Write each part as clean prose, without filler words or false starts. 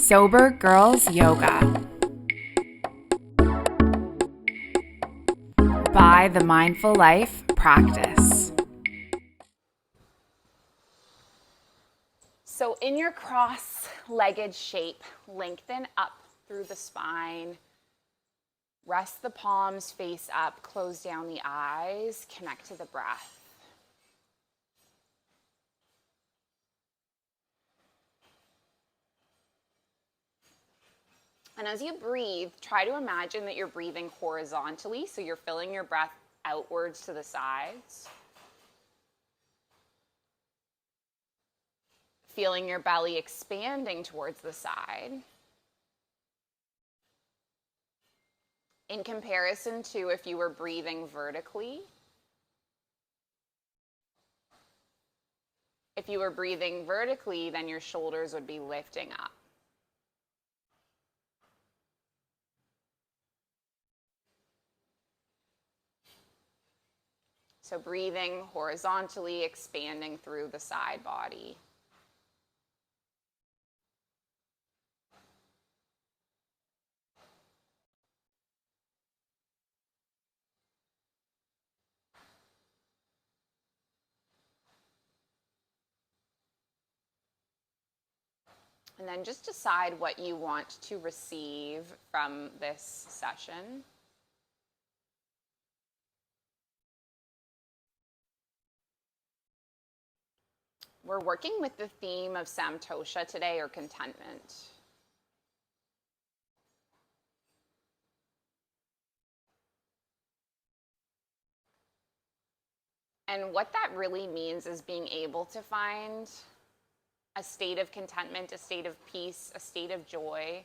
Sober Girls Yoga by the Mindful Life Practice. So in your cross-legged shape, lengthen up through the spine. Rest the palms face up, close down the eyes, connect to the breath. And as you breathe, try to imagine that you're breathing horizontally, so you're filling your breath outwards to the sides. Feeling your belly expanding towards the side. In comparison to if you were breathing vertically. If you were breathing vertically, then your shoulders would be lifting up. So breathing horizontally, expanding through the side body. And then just decide what you want to receive from this session. We're working with the theme of Samtosha today, or contentment. And what that really means is being able to find a state of contentment, a state of peace, a state of joy,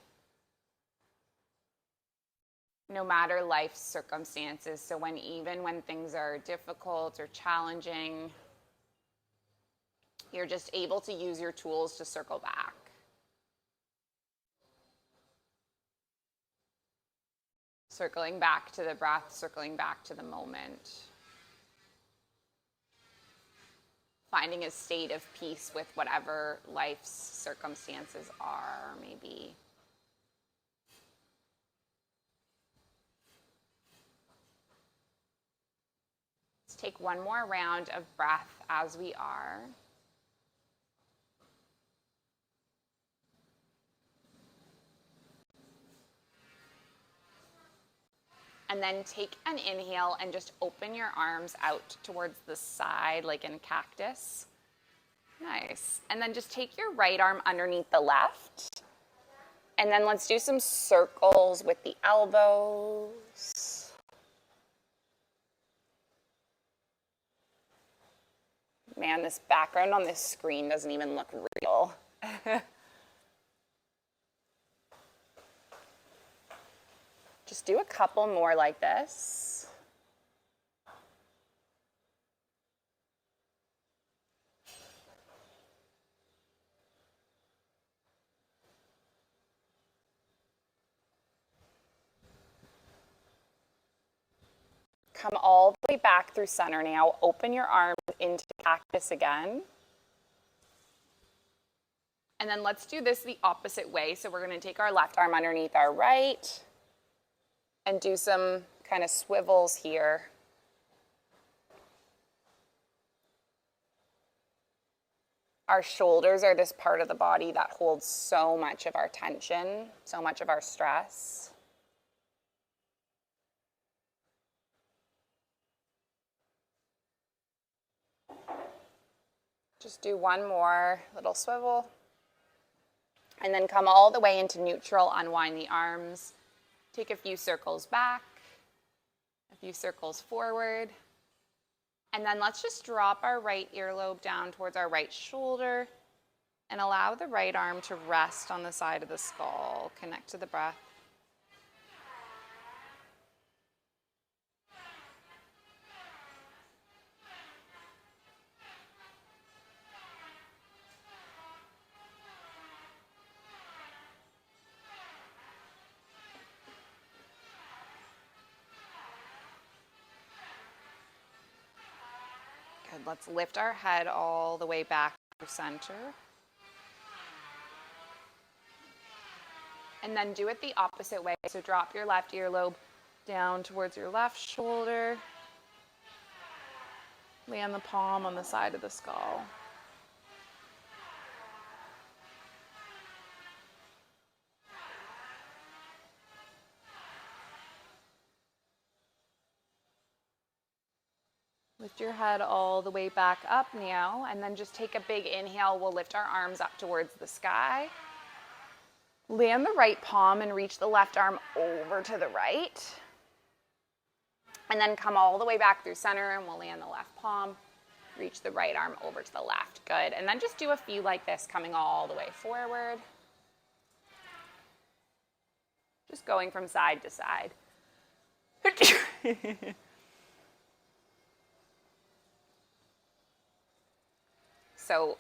no matter life's circumstances. So even when things are difficult or challenging, you're just able to use your tools to circle back. Circling back to the breath, circling back to the moment. Finding a state of peace with whatever life's circumstances are, maybe. Let's take one more round of breath as we are. And then take an inhale and just open your arms out towards the side like in cactus. Nice. And then just take your right arm underneath the left. And then let's do some circles with the elbows. Man, this background on this screen doesn't even look real. Just do a couple more like this. Come all the way back through center now. Open your arms into cactus again. And then let's do this the opposite way. So we're going to take our left arm underneath our right and do some kind of swivels here. Our shoulders are this part of the body that holds so much of our tension, so much of our stress. Just do one more little swivel. And then come all the way into neutral, unwind the arms. Take a few circles back, a few circles forward. And then let's just drop our right earlobe down towards our right shoulder and allow the right arm to rest on the side of the skull. Connect to the breath. Good. Let's lift our head all the way back to center. And then do it the opposite way. So drop your left earlobe down towards your left shoulder. Land the palm on the side of the skull. Lift your head all the way back up now, and then just take a big inhale. We'll lift our arms up towards the sky. Land the right palm and reach the left arm over to the right. And then come all the way back through center, and we'll land the left palm. Reach the right arm over to the left. Good. And then just do a few like this, coming all the way forward. Just going from side to side. So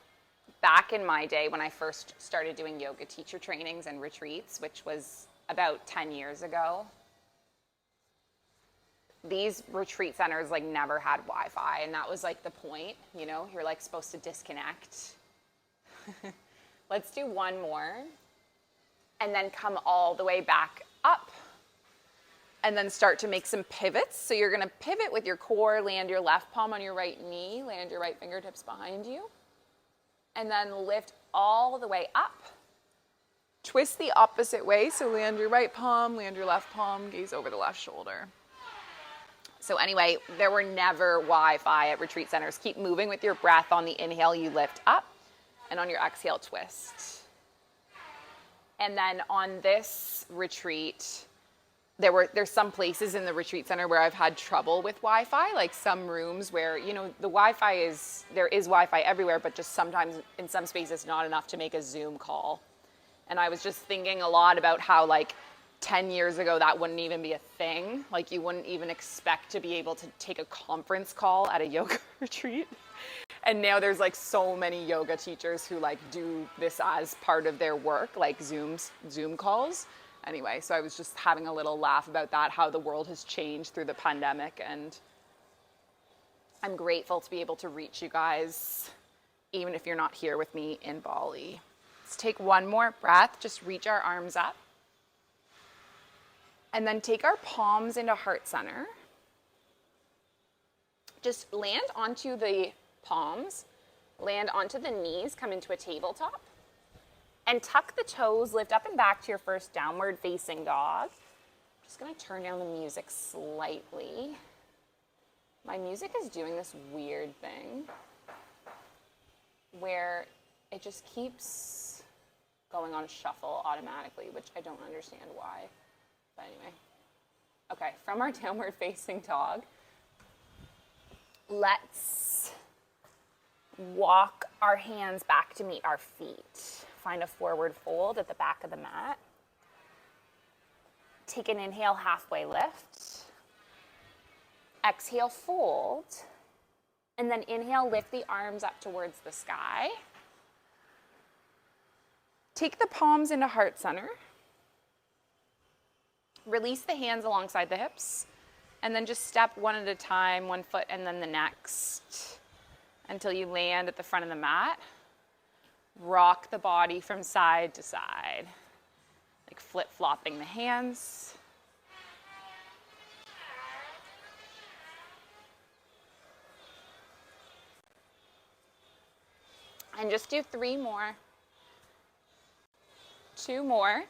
back in my day when I first started doing yoga teacher trainings and retreats, which was about 10 years ago, these retreat centers like never had Wi-Fi, and that was like the point, you know, you're like supposed to disconnect. Let's do one more, and then come all the way back up, and then start to make some pivots. So you're gonna pivot with your core, land your left palm on your right knee, land your right fingertips behind you, and then lift all the way up. Twist the opposite way, so land your right palm, land your left palm, gaze over the left shoulder. So anyway, there were never Wi-Fi at retreat centers. Keep moving with your breath. On the inhale, you lift up, and on your exhale, twist. And then on this retreat, there's some places in the retreat center where I've had trouble with Wi-Fi, like some rooms where, you know, the Wi-Fi there is Wi-Fi everywhere, but just sometimes in some spaces not enough to make a Zoom call. And I was just thinking a lot about how like 10 years ago that wouldn't even be a thing. Like you wouldn't even expect to be able to take a conference call at a yoga retreat. And now there's like so many yoga teachers who like do this as part of their work, like Zoom calls. Anyway, so I was just having a little laugh about that, how the world has changed through the pandemic, and I'm grateful to be able to reach you guys, even if you're not here with me in Bali. Let's take one more breath, just reach our arms up, and then take our palms into heart center. Just land onto the palms, land onto the knees, come into a tabletop. And tuck the toes, lift up and back to your first downward facing dog. I'm just gonna turn down the music slightly. My music is doing this weird thing where it just keeps going on shuffle automatically, which I don't understand why. But anyway. Okay, from our downward facing dog, let's walk our hands back to meet our feet. Find a forward fold at the back of the mat. Take an inhale, halfway lift. Exhale, fold. And then inhale, lift the arms up towards the sky. Take the palms into heart center. Release the hands alongside the hips. And then just step one at a time, one foot and then the next, until you land at the front of the mat. Rock the body from side to side, like flip-flopping the hands. And just do 3 more. 2 more.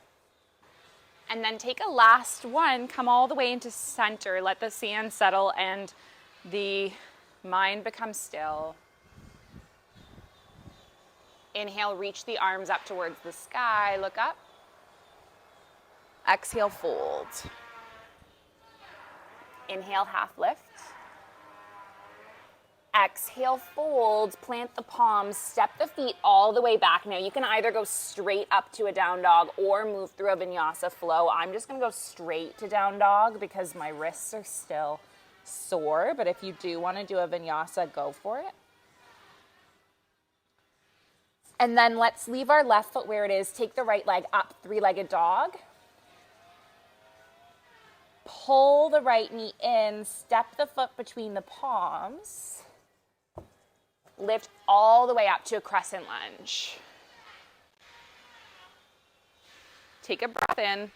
And then take a last one, come all the way into center. Let the sand settle and the mind become still. Inhale, reach the arms up towards the sky, look up. Exhale, fold. Inhale, half lift. Exhale, fold, plant the palms, step the feet all the way back. Now you can either go straight up to a down dog or move through a vinyasa flow. I'm just gonna go straight to down dog because my wrists are still sore, but if you do wanna do a vinyasa, go for it. And then let's leave our left foot where it is. Take the right leg up, 3-legged dog. Pull the right knee in, step the foot between the palms. Lift all the way up to a crescent lunge. Take a breath in.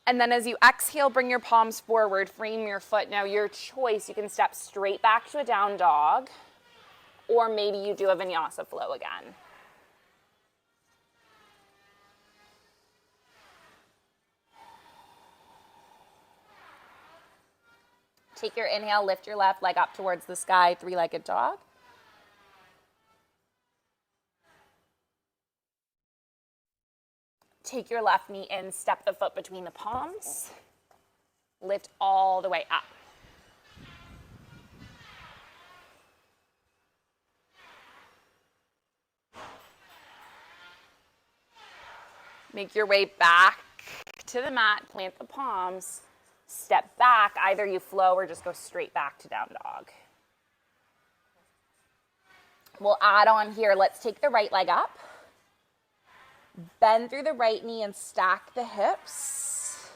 And then as you exhale, bring your palms forward, frame your foot. Now your choice, you can step straight back to a down dog, or maybe you do a vinyasa flow again. Take your inhale, lift your left leg up towards the sky, three-legged dog. Take your left knee in, step the foot between the palms. Lift all the way up. Make your way back to the mat, plant the palms, step back. Either you flow or just go straight back to down dog. We'll add on here. Let's take the right leg up. Bend through the right knee and stack the hips.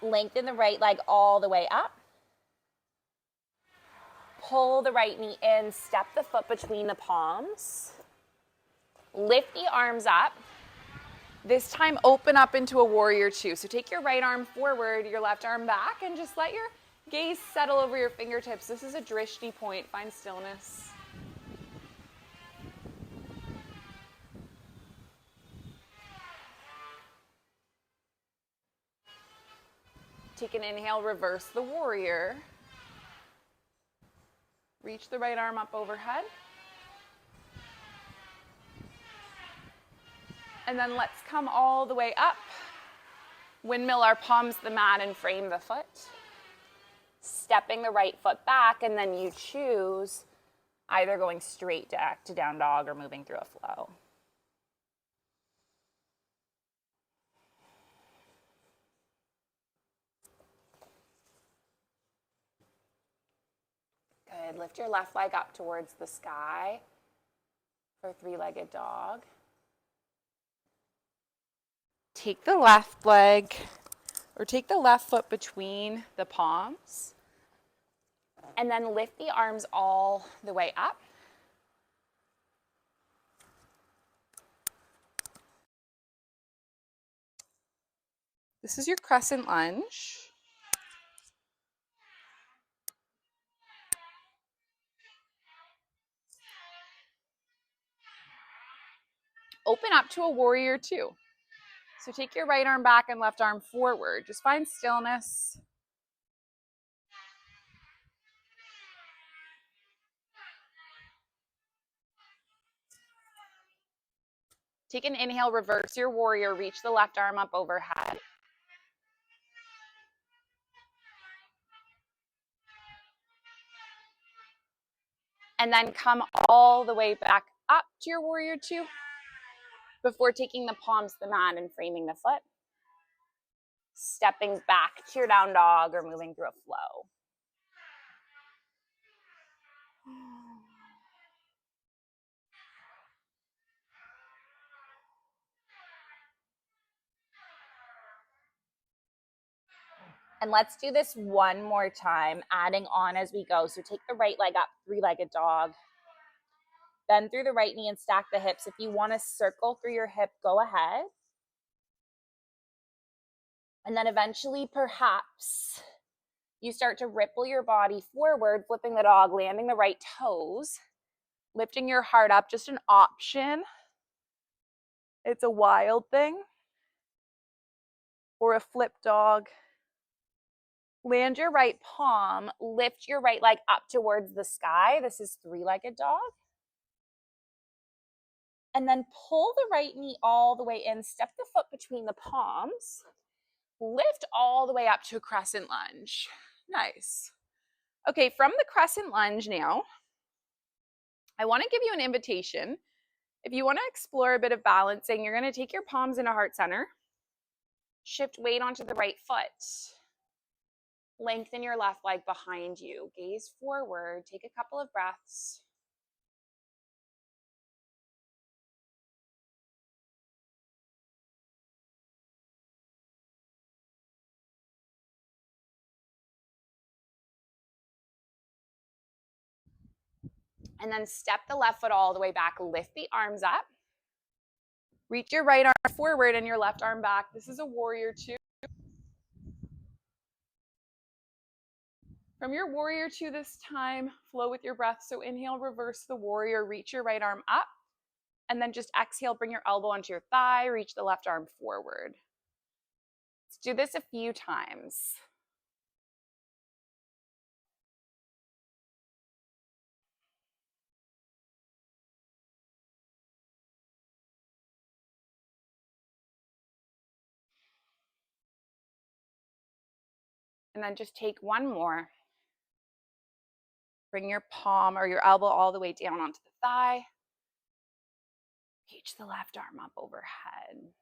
Lengthen the right leg all the way up. Pull the right knee in, step the foot between the palms. Lift the arms up. This time open up into a warrior two. So take your right arm forward, your left arm back, and just let your gaze settle over your fingertips. This is a drishti point. Find stillness. Take an inhale, reverse the warrior. Reach the right arm up overhead. And then let's come all the way up. Windmill our palms to the mat and frame the foot. Stepping the right foot back, and then you choose either going straight to down dog or moving through a flow. Good. Lift your left leg up towards the sky for three-legged dog. Take the left leg, or take the left foot between the palms, and then lift the arms all the way up. This is your crescent lunge. Open up to a warrior two. So take your right arm back and left arm forward. Just find stillness. Take an inhale, reverse your warrior, reach the left arm up overhead. And then come all the way back up to your warrior two before taking the palms to the mat and framing the foot. Stepping back to your down dog or moving through a flow. And let's do this one more time, adding on as we go. So take the right leg up, three-legged dog. Bend through the right knee and stack the hips. If you want to circle through your hip, go ahead. And then eventually, perhaps, you start to ripple your body forward, flipping the dog, landing the right toes, lifting your heart up, just an option. It's a wild thing. Or a flip dog. Land your right palm, lift your right leg up towards the sky. This is three-legged dog. And then pull the right knee all the way in, step the foot between the palms, lift all the way up to a crescent lunge. Nice. Okay, from the crescent lunge now, I want to give you an invitation. If you want to explore a bit of balancing, you're going to take your palms into heart center, shift weight onto the right foot, lengthen your left leg behind you, gaze forward, take a couple of breaths. And then step the left foot all the way back. Lift the arms up. Reach your right arm forward and your left arm back. This is a warrior two. From your warrior two this time, flow with your breath. So inhale, reverse the warrior, reach your right arm up. And then just exhale, bring your elbow onto your thigh, reach the left arm forward. Let's do this a few times. And then just take one more. Bring your palm or your elbow all the way down onto the thigh. Reach the left arm up overhead.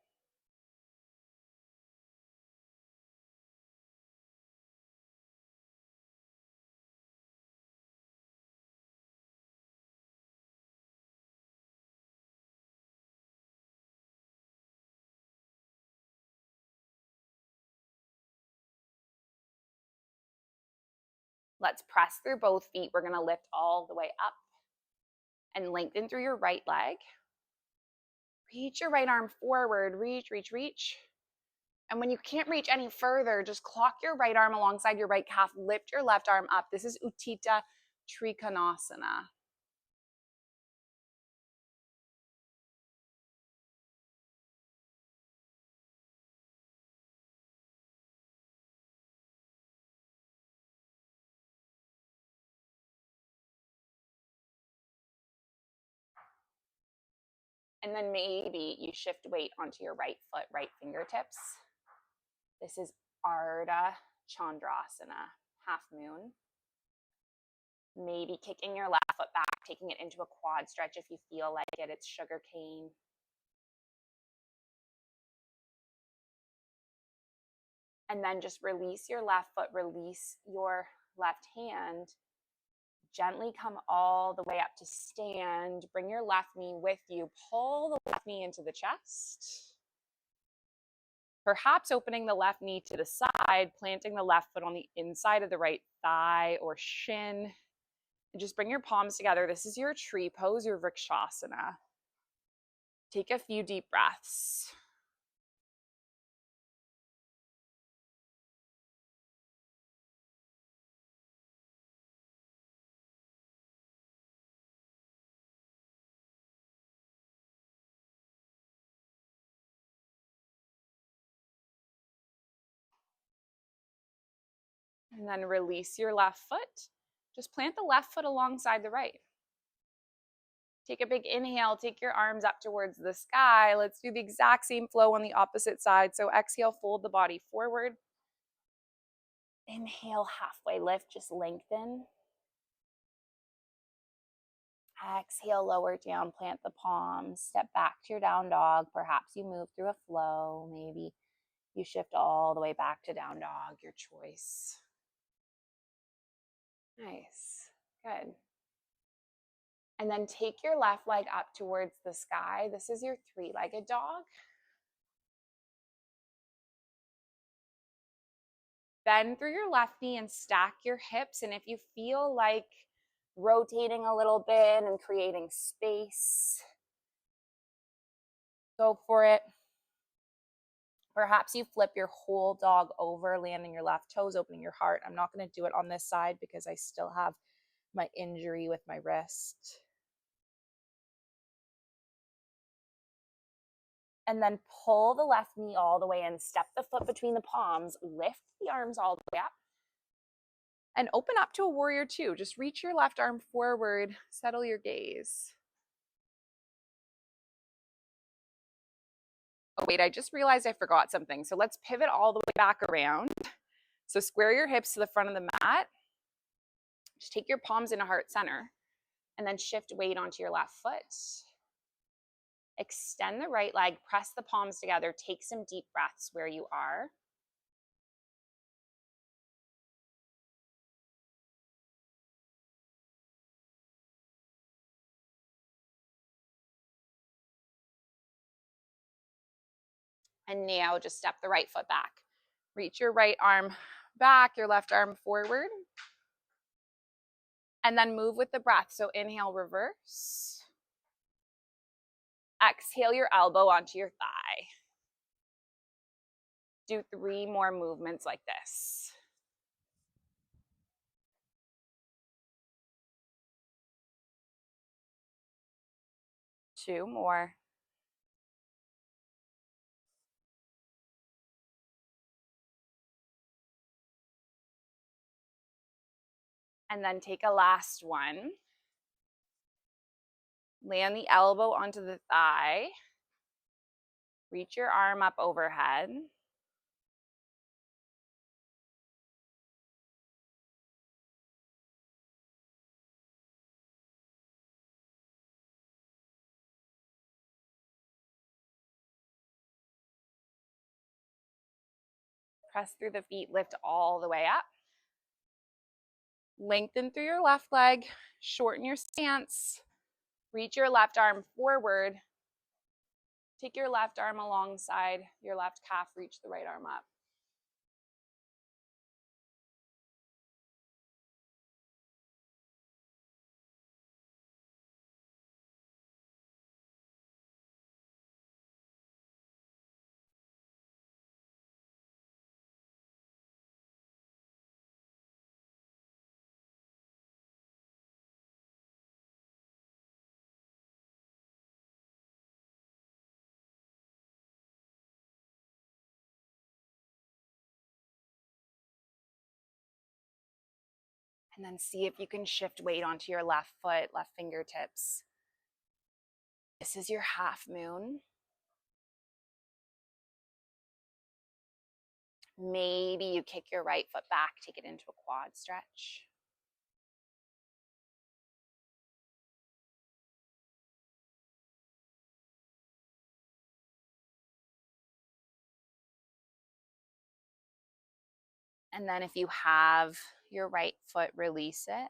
Let's press through both feet. We're going to lift all the way up and lengthen through your right leg. Reach your right arm forward. Reach, reach, reach. And when you can't reach any further, just clock your right arm alongside your right calf. Lift your left arm up. This is Utthita Trikonasana. And then maybe you shift weight onto your right foot, right fingertips. This is Ardha Chandrasana, half moon. Maybe kicking your left foot back, taking it into a quad stretch if you feel like it. It's sugar cane. And then just release your left foot, release your left hand. Gently come all the way up to stand. Bring your left knee with you. Pull the left knee into the chest. Perhaps opening the left knee to the side, planting the left foot on the inside of the right thigh or shin. And just bring your palms together. This is your tree pose, your Vrikshasana. Take a few deep breaths. And then release your left foot. Just plant the left foot alongside the right. Take a big inhale, take your arms up towards the sky. Let's do the exact same flow on the opposite side. So exhale, fold the body forward. Inhale, halfway lift, just lengthen. Exhale, lower down, plant the palms, step back to your down dog. Perhaps you move through a flow. Maybe you shift all the way back to down dog, your choice. Nice, good. And then take your left leg up towards the sky. This is your three-legged dog. Bend through your left knee and stack your hips. And if you feel like rotating a little bit and creating space, go for it. Perhaps you flip your whole dog over, landing your left toes, opening your heart. I'm not going to do it on this side because I still have my injury with my wrist. And then pull the left knee all the way in, step the foot between the palms, lift the arms all the way up, and open up to a warrior two. Just reach your left arm forward, settle your gaze. Oh wait, I just realized I forgot something. So let's pivot all the way back around. So square your hips to the front of the mat. Just take your palms into heart center and then shift weight onto your left foot. Extend the right leg, press the palms together, take some deep breaths where you are. And now just step the right foot back. Reach your right arm back, your left arm forward. And then move with the breath. So inhale, reverse. Exhale your elbow onto your thigh. Do 3 more movements like this. Two more. And then take a last one. Land the elbow onto the thigh. Reach your arm up overhead. Press through the feet, lift all the way up. Lengthen through your left leg, shorten your stance. Reach your left arm forward. Take your left arm alongside your left calf, reach the right arm up. And then see if you can shift weight onto your left foot, left fingertips. This is your half moon. Maybe you kick your right foot back, take it into a quad stretch. And then if you have your right foot, release it.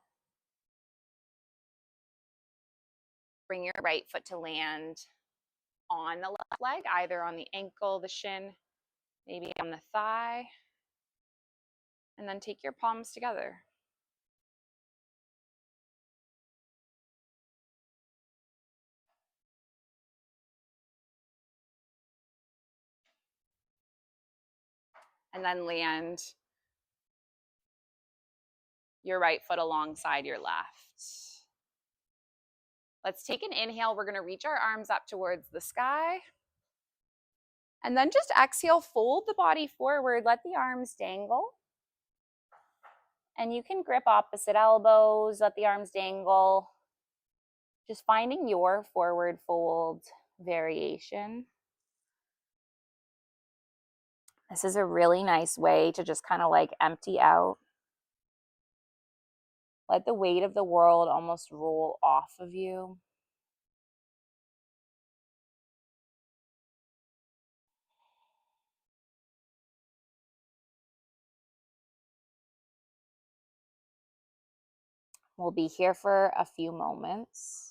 Bring your right foot to land on the left leg, either on the ankle, the shin, maybe on the thigh. And then take your palms together. And then land your right foot alongside your left. Let's take an inhale. We're going to reach our arms up towards the sky. And then just exhale, fold the body forward, let the arms dangle. And you can grip opposite elbows, let the arms dangle. Just finding your forward fold variation. This is a really nice way to just kind of like empty out. Let the weight of the world almost roll off of you. We'll be here for a few moments.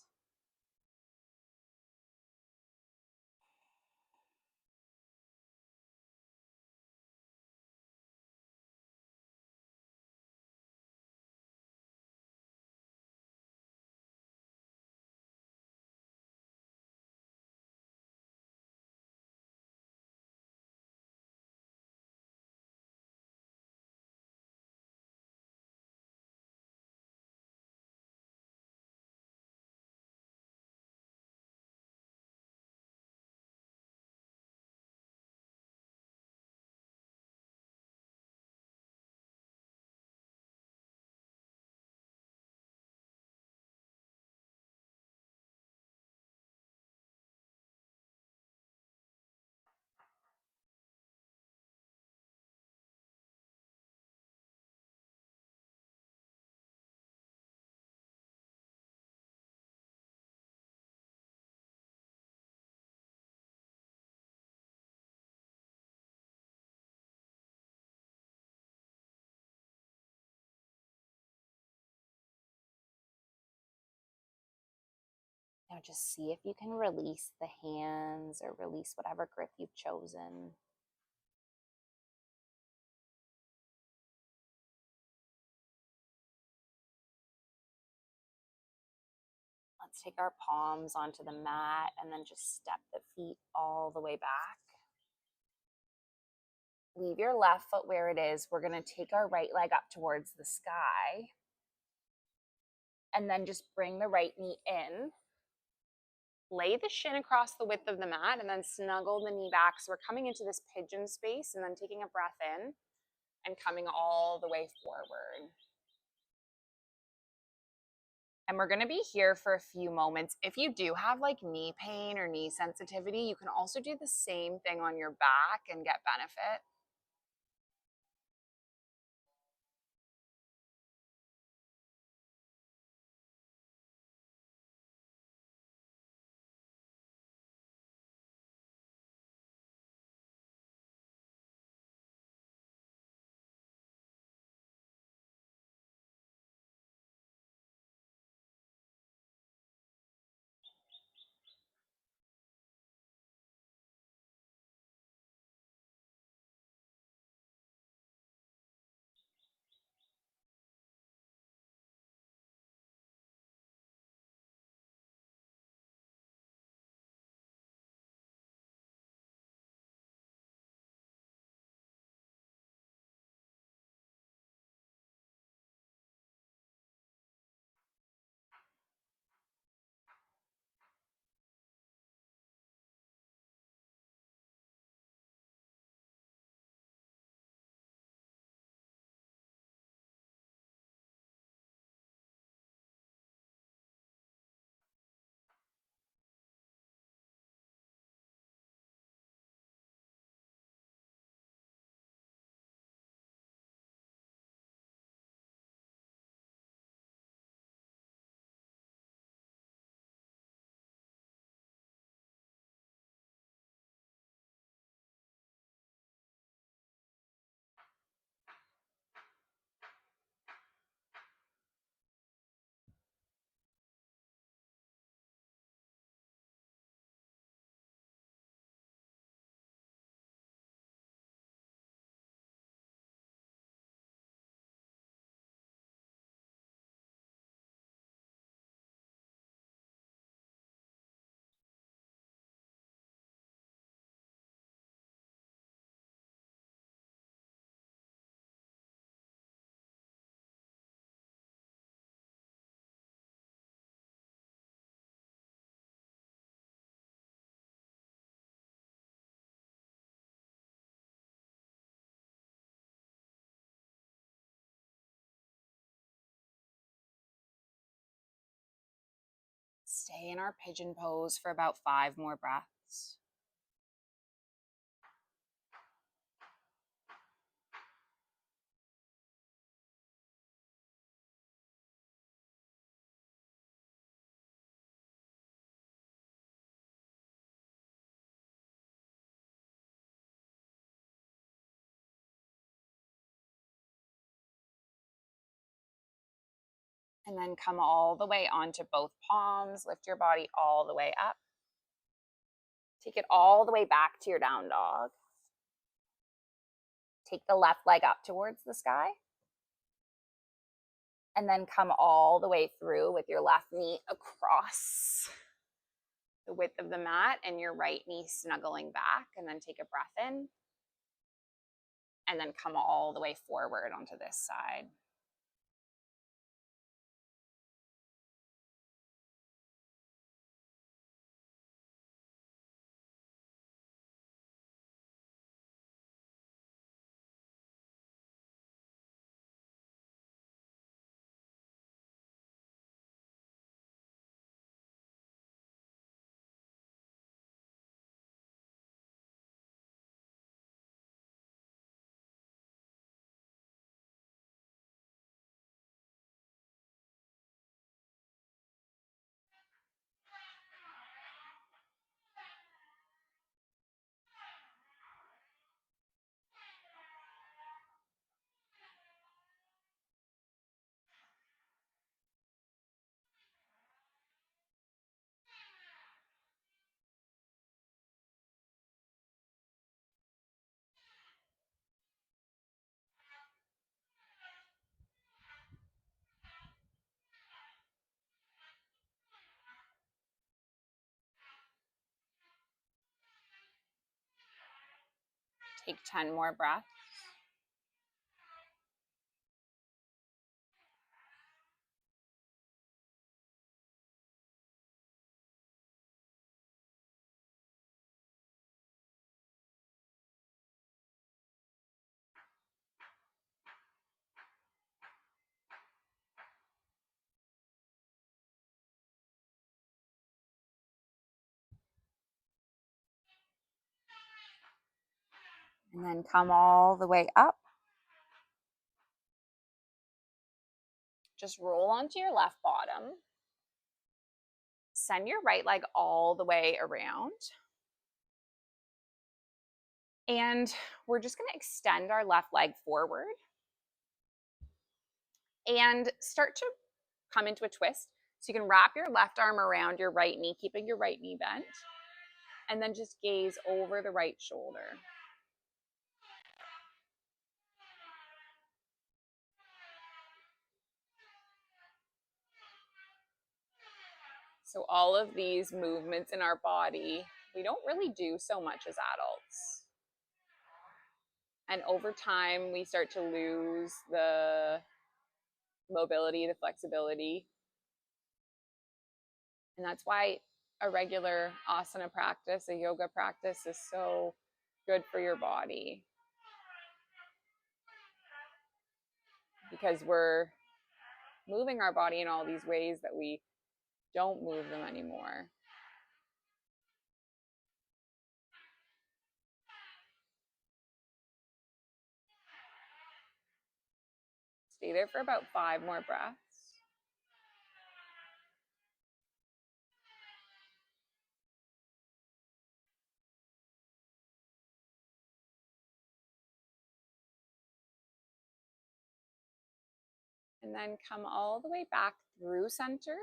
Now just see if you can release the hands or release whatever grip you've chosen. Let's take our palms onto the mat and then just step the feet all the way back. Leave your left foot where it is. We're going to take our right leg up towards the sky. And then just bring the right knee in. Lay the shin across the width of the mat and then snuggle the knee back. So we're coming into this pigeon space and then taking a breath in and coming all the way forward. And we're going to be here for a few moments. If you do have like knee pain or knee sensitivity, you can also do the same thing on your back and get benefit. Stay in our pigeon pose for about 5 more breaths. And then come all the way onto both palms. Lift your body all the way up. Take it all the way back to your down dog. Take the left leg up towards the sky. And then come all the way through with your left knee across the width of the mat and your right knee snuggling back. And then take a breath in. And then come all the way forward onto this side. Take 10 more breaths. And then come all the way up. Just roll onto your left bottom. Send your right leg all the way around. And we're just going to extend our left leg forward and start to come into a twist. So you can wrap your left arm around your right knee, keeping your right knee bent, and then just gaze over the right shoulder. So all of these movements in our body, we don't really do so much as adults. And over time, we start to lose the mobility, the flexibility. And that's why a regular asana practice, a yoga practice is so good for your body. Because we're moving our body in all these ways that we don't move them anymore. Stay there for about 5 more breaths. And then come all the way back through center.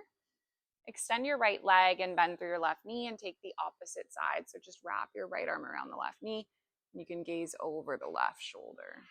Extend your right leg and bend through your left knee and take the opposite side. So just wrap your right arm around the left knee. And you can gaze over the left shoulder.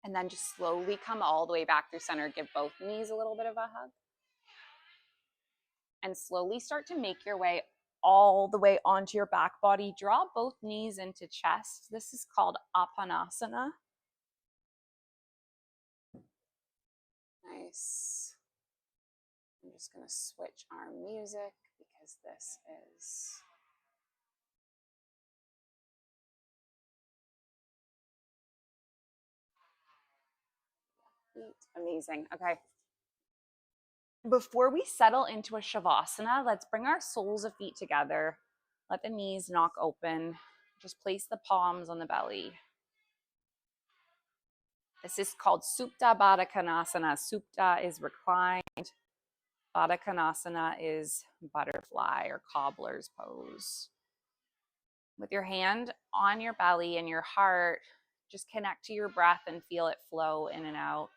And then just slowly come all the way back through center. Give both knees a little bit of a hug. And slowly start to make your way all the way onto your back body. Draw both knees into chest. This is called Apanasana. Nice. I'm just going to switch our music because this is amazing. Okay. Before we settle into a Shavasana, let's bring our soles of feet together. Let the knees knock open. Just place the palms on the belly. This is called Supta Baddha Konasana. Supta is reclined. Baddha Konasana is butterfly or cobbler's pose. With your hand on your belly and your heart, just connect to your breath and feel it flow in and out.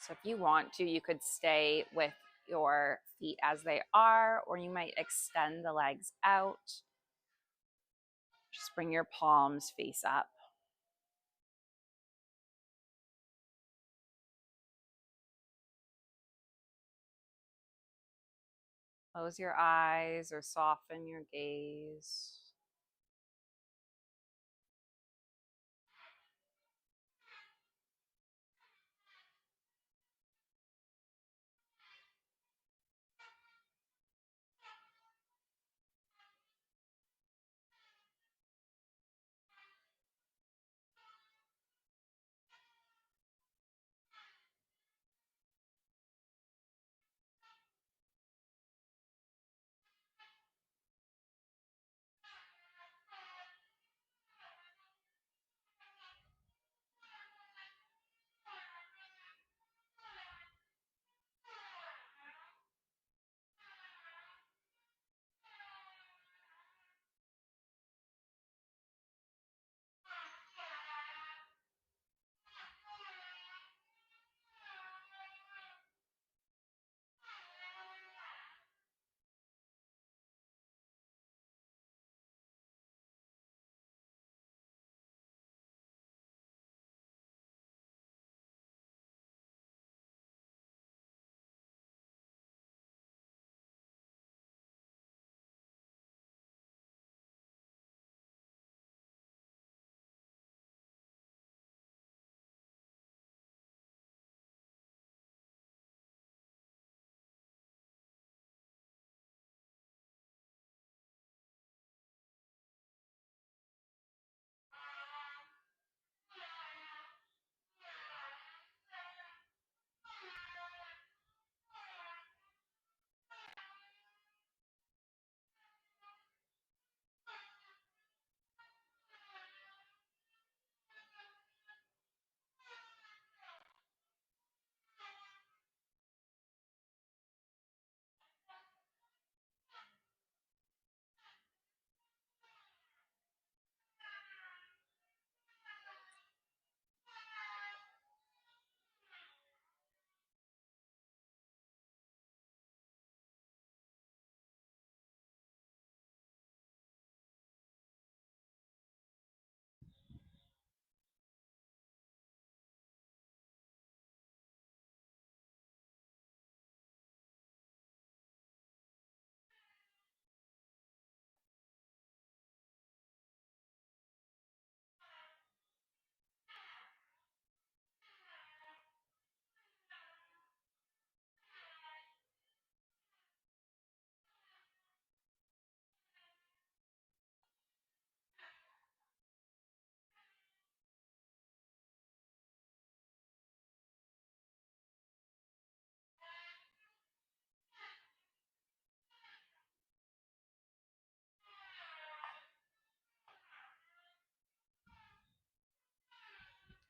So if you want to, you could stay with your feet as they are, or you might extend the legs out. Just bring your palms face up. Close your eyes or soften your gaze.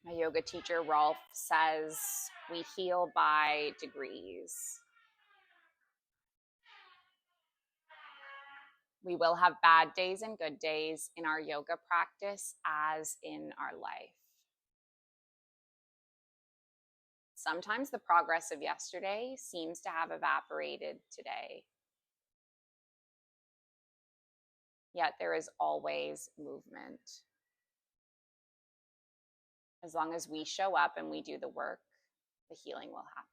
My yoga teacher, Rolf, says we heal by degrees. We will have bad days and good days in our yoga practice as in our life. Sometimes the progress of yesterday seems to have evaporated today. Yet there is always movement. As long as we show up and we do the work, the healing will happen.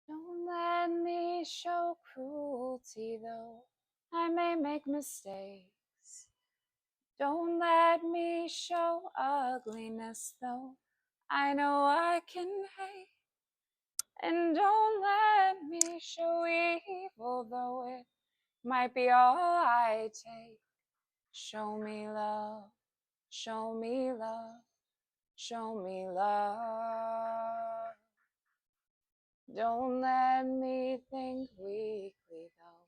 Don't let me show cruelty, though I may make mistakes. Don't let me show ugliness, though I know I can hate. And don't let me show evil, though it might be all I take. Show me love, show me love, show me love. Don't let me think weakly, though.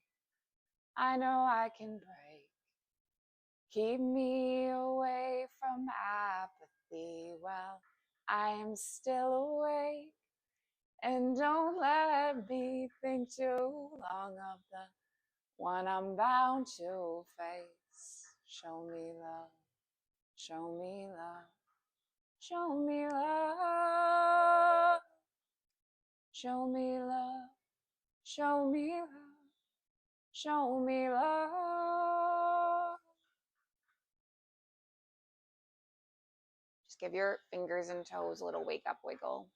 I know I can break. Keep me away from apathy while I am still awake. And don't let me think too long of the one I'm bound to face. Show me love, show me love, show me love, show me love, show me love, show me love. Just give your fingers and toes a little wake up wiggle.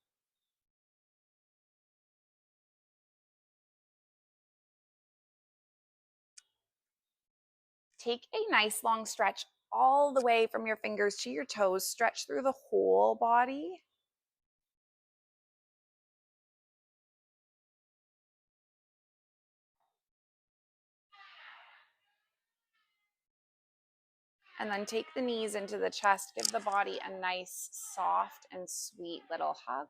Take a nice long stretch all the way from your fingers to your toes. Stretch through the whole body. And then take the knees into the chest. Give the body a nice, soft, and sweet little hug.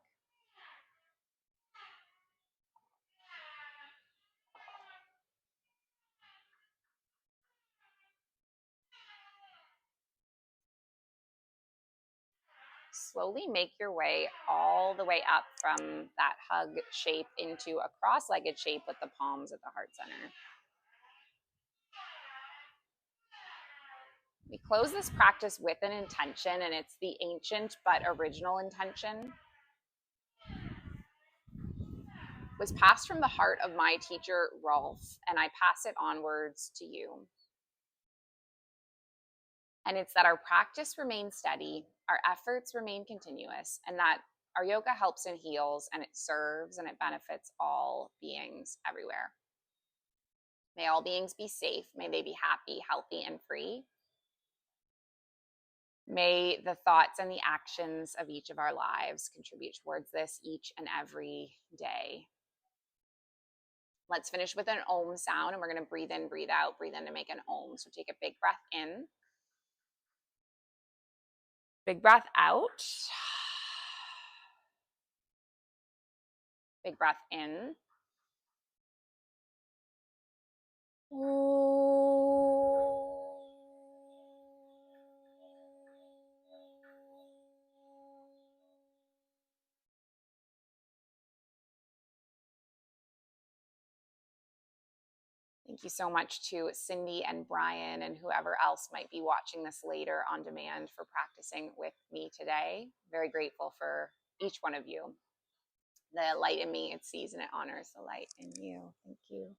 Slowly make your way all the way up from that hug shape into a cross-legged shape with the palms at the heart center. We close this practice with an intention, and it's the ancient but original intention. It was passed from the heart of my teacher, Rolf, and I pass it onwards to you. And it's that our practice remains steady, our efforts remain continuous, and that our yoga helps and heals, and it serves and it benefits all beings everywhere. May all beings be safe. May they be happy, healthy, and free. May the thoughts and the actions of each of our lives contribute towards this each and every day. Let's finish with an Om sound, and we're going to breathe in, breathe out. Breathe in to make an Om. So take a big breath in. Big breath out. Big breath in. Thank you so much to Cindy and Brian and whoever else might be watching this later on demand for practicing with me today. Very grateful for each one of you. The light in me, it sees and it honors the light in you. Thank you.